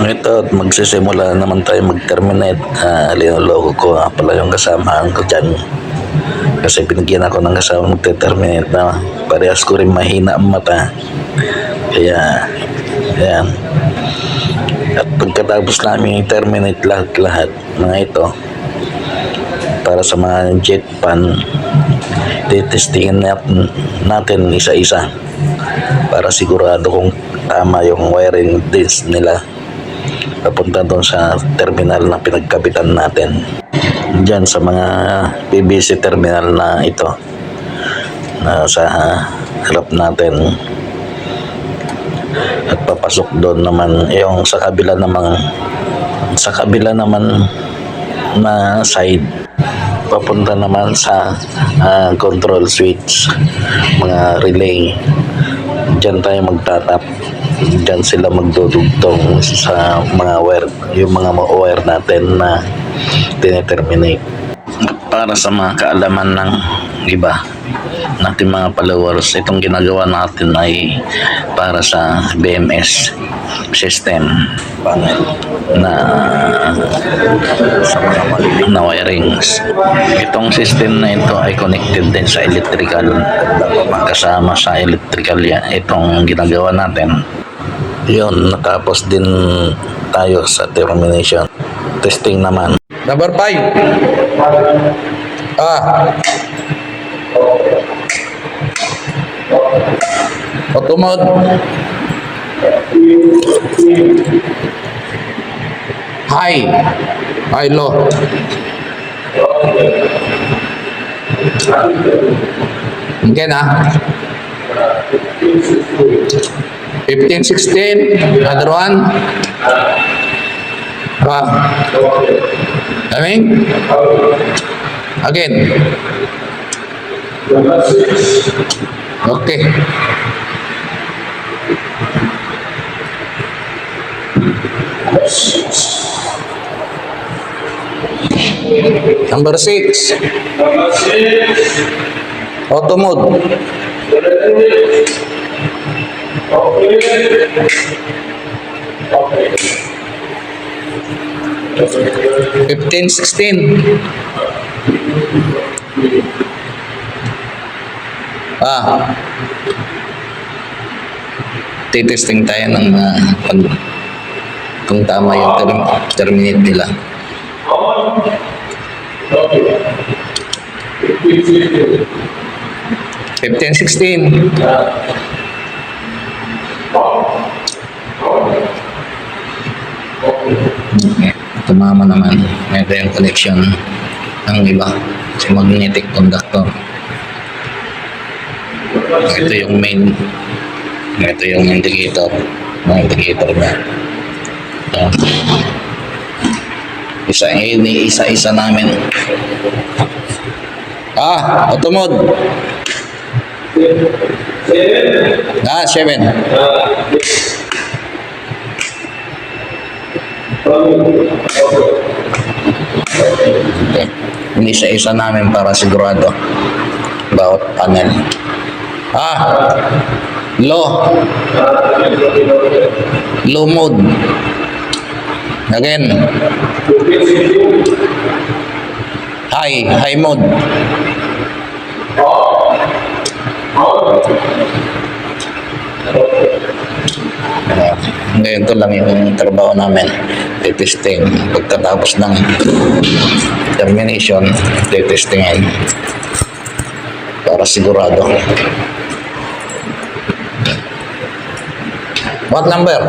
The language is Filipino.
Ito, magsisimula naman tayo mag-terminate. Linuloko ko nga pala yung kasamahan ko dyan. Kasi binigyan ako ng kasama mag-terminate na parehas ko rin mahina ang mata. Kaya, ayan. At pagkatapos namin i-terminate lahat-lahat mga ito, para sa mga jet pan, titestingin natin isa-isa para sigurado kung tama yung wiring disc nila papunta doon sa terminal na pinagkabitan natin dyan sa mga PVC terminal na ito na sa harap natin. At papasok doon naman yung sa kabila naman na side, papunta naman sa control switch, mga relay. Diyan tayo magtatap, diyan sila magdudugtong sa mga wire, yung mga wire natin na tineterminate. Para sa mga kaalaman ng iba natin mga followers, itong ginagawa natin ay para sa BMS system na sa mga maliliit na wirings. Itong system na ito ay connected din sa electrical, kasama sa electrical yan itong ginagawa natin. Yun, natapos din tayo sa termination testing naman. Number 5. Automod. High low. Okay na. 15, 16. Another one. Coming. Again. Okay. Number 6. Auto mode. 15, 16. Titesting tayo ng kung tama yung terminate nila. 15, 16. Tumama naman. Ito yung connection ng iba sa magnetic conductor. Ito yung main. Ito yung indicator. Yung indicator niya. Isa-isa namin. Auto mode. 7. Okay. Isa-isa namin para sigurado bawat panel. Low mode. Again. High mode. Ngayon ito lang yung trabaho namin. Testing. Pagkatapos ng termination, testingin para sigurado. What number?